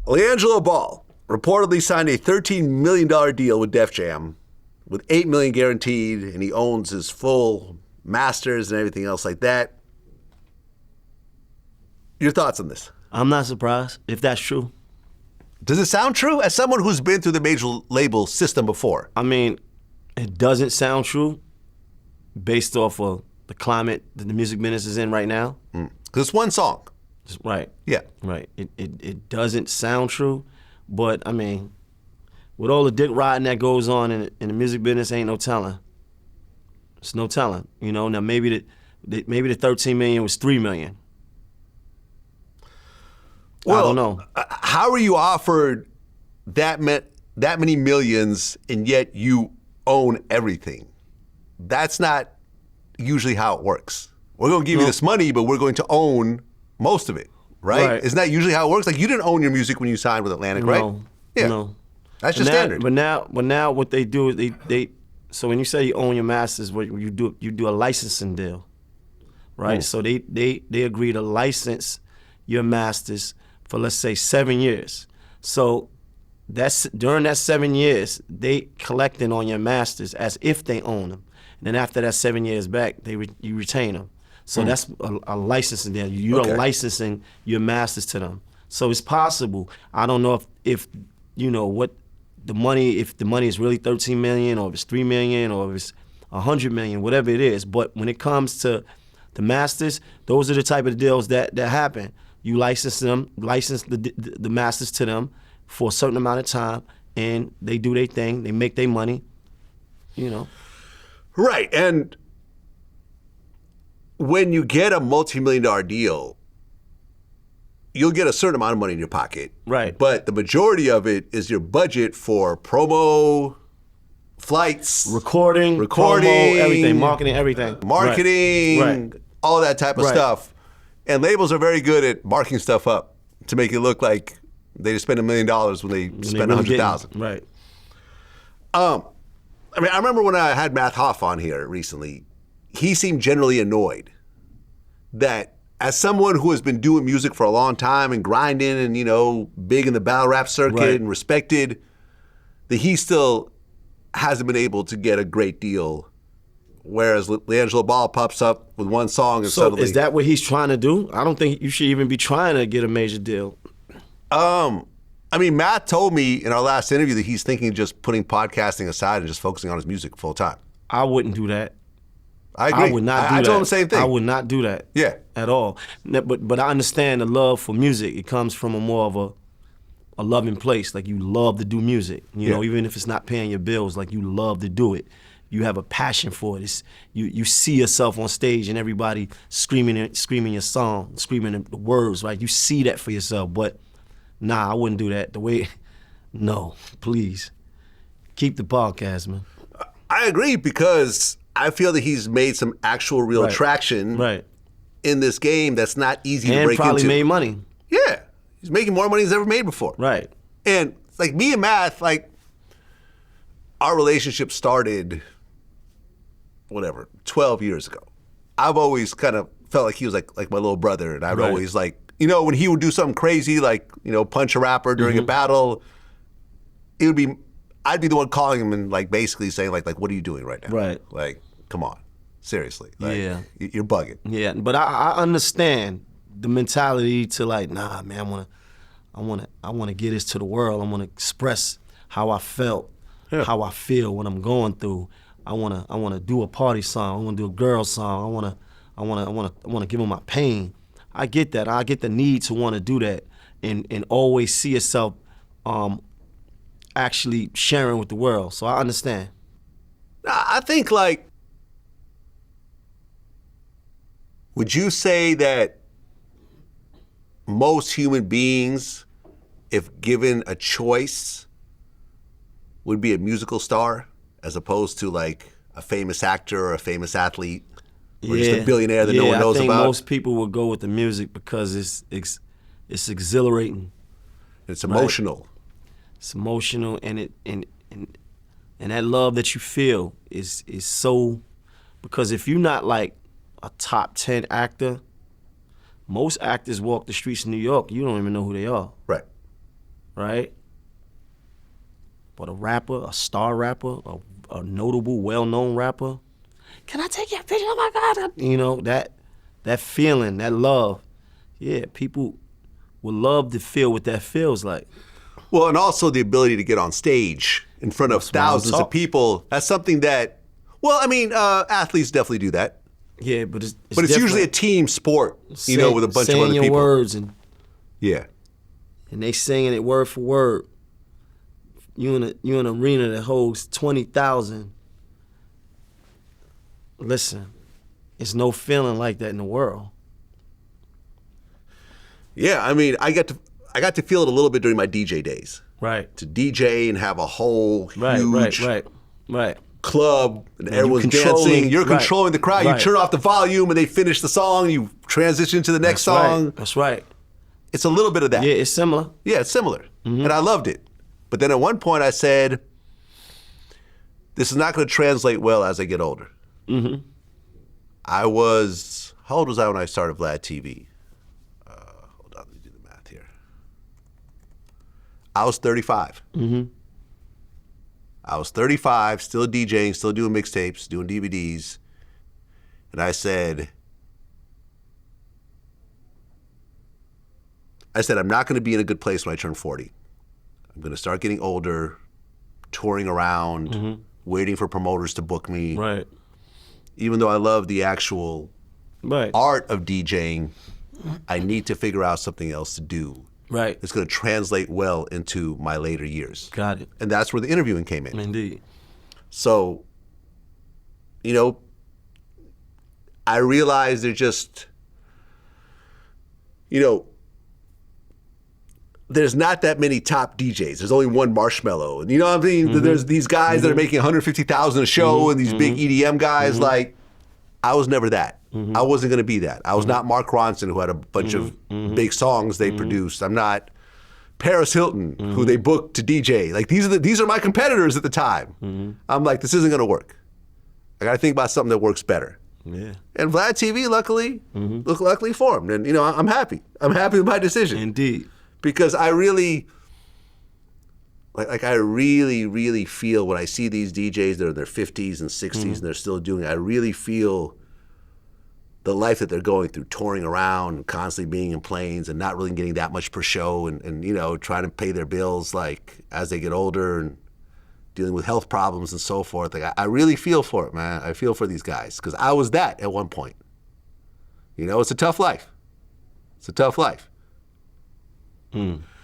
LiAngelo Ball reportedly signed a $13 million deal with Def Jam with $8 million guaranteed, and he owns his full masters and everything else like that. Your thoughts on this? I'm not surprised if that's true. Does it sound true? As someone who's been through the major label system before. I mean, it doesn't sound true based off of the climate that the music business is in right now. Because it's one song. Right. Yeah. Right. It doesn't sound true, but I mean, with all the dick riding that goes on in the music business, ain't no telling. It's no telling. You know, now maybe the 13 million was 3 million. Well, I don't know. How are you offered that many millions and yet you own everything? That's not usually how it works. We're going to give you this money, but we're going to own most of it, right? Isn't that usually how it works? Like, you didn't own your music when you signed with Atlantic, right? Yeah. No. That's just standard. But now what they do is they so when you say you own your masters, what you do a licensing deal, right? So they agree to license your masters for, let's say, 7 years. So that's during that 7 years, they collecting on your masters as if they own them. And then after that 7 years back, you retain them. So that's a licensing deal. You're licensing your masters to them. So it's possible. I don't know if you know what the money, if the money is really 13 million or if it's 3 million or if it's 100 million, whatever it is. But when it comes to the masters, those are the type of deals that happen. You license the masters to them for a certain amount of time, and they do their thing. They make their money, you know. Right, and when you get a multi-million-dollar deal, you'll get a certain amount of money in your pocket. Right. But the majority of it is your budget for promo, flights, recording, promo, everything, marketing, everything. Marketing, all that type of stuff. And labels are very good at marking stuff up to make it look like they just spend $1 million when they spend $100,000. Right. I mean, I remember when I had Math Hoffa on here recently, he seemed generally annoyed that as someone who has been doing music for a long time and grinding and, you know, big in the battle rap circuit and respected, that he still hasn't been able to get a great deal. Whereas LiAngelo Ball pops up with one song and suddenly... So is that what he's trying to do? I don't think you should even be trying to get a major deal. I mean, Matt told me in our last interview that he's thinking of just putting podcasting aside and just focusing on his music full time. I wouldn't do that. I agree. I would not do that. I told him the same thing. I would not do that. Yeah. At all. But I understand the love for music. It comes from a more of a loving place. Like, you love to do music. You know, even if it's not paying your bills, like, you love to do it. You have a passion for it. You see yourself on stage and everybody screaming your song, screaming the words, right? You see that for yourself. But nah, I wouldn't do that. No, please. Keep the podcast, man. I agree, because I feel that he's made some actual real traction in this game that's not easy to break into. And probably made money. Yeah. He's making more money than he's ever made before. Right. And like me and Math, like, our relationship started, 12 years ago. I've always kind of felt like he was like my little brother, and I'd always, like, you know, when he would do something crazy, like, you know, punch a rapper during a battle, I'd be the one calling him and, like, basically saying, like, what are you doing right now? Right. Like, come on, seriously. Like, you're bugging. Yeah, but I understand the mentality to, like, nah, man, I want to get this to the world. I want to express how I felt, how I feel, what I'm going through. I want to do a party song. I want to do a girl song. I want to give them my pain. I get that. I get the need to want to do that and always see yourself actually sharing with the world. So I understand. I think, like, would you say that most human beings, if given a choice, would be a musical star as opposed to, like, a famous actor or a famous athlete or just a billionaire that no one knows about? I think most people would go with the music because it's exhilarating. It's emotional. Right? It's emotional, and that love that you feel is so, because if you're not like a top 10 actor, most actors walk the streets of New York, you don't even know who they are. Right. right? But a rapper, a star rapper, a notable, well-known rapper, can I take your picture? Oh my God. You know, that feeling, that love. Yeah, people would love to feel what that feels like. Well, and also the ability to get on stage in front of thousands of people. That's something that, well, I mean, athletes definitely do that. Yeah, but it's usually a team sport, you know, with a bunch of other saying people. your words and they singing it word for word. You in an arena that holds 20,000. Listen, it's no feeling like that in the world. Yeah, I mean, I got to feel it a little bit during my DJ days. Right. To DJ and have a whole huge right. club and everyone's dancing. You're controlling the crowd. You turn off the volume and they finish the song. You transition to the next song. That's right. It's a little bit of that. Yeah, it's similar. Yeah, it's similar. And I loved it. But then at one point I said, this is not going to translate well as I get older. Mm-hmm. How old was I when I started VladTV? Hold on, let me do the math here. I was 35. Mm-hmm. I was 35, still DJing, still doing mixtapes, doing DVDs. And I said, I'm not going to be in a good place when I turn 40. I'm going to start getting older, touring around, waiting for promoters to book me. Right. Even though I love the actual art of DJing, I need to figure out something else to do. Right. It's going to translate well into my later years. Got it. And that's where the interviewing came in. Indeed. So, you know, I realized there's just, you know, there's not that many top DJs. There's only one Marshmello. And you know what I mean? There's these guys that are making $150,000 a show and these big EDM guys. Like, I was never that. I wasn't going to be that. I was not Mark Ronson, who had a bunch of big songs they produced. I'm not Paris Hilton, who they booked to DJ. Like, these are my competitors at the time. I'm like, this isn't going to work. I got to think about something that works better. Yeah. And VladTV, luckily formed. And, you know, I'm happy. I'm happy with my decision. Indeed. Because I really, I really feel when I see these DJs that are in their 50s and 60s and they're still doing it, I really feel the life that they're going through, touring around and constantly being in planes and not really getting that much per show and you know, trying to pay their bills like as they get older and dealing with health problems and so forth. Like, I really feel for it, man. I feel for these guys because I was that at one point. You know, it's a tough life. It's a tough life.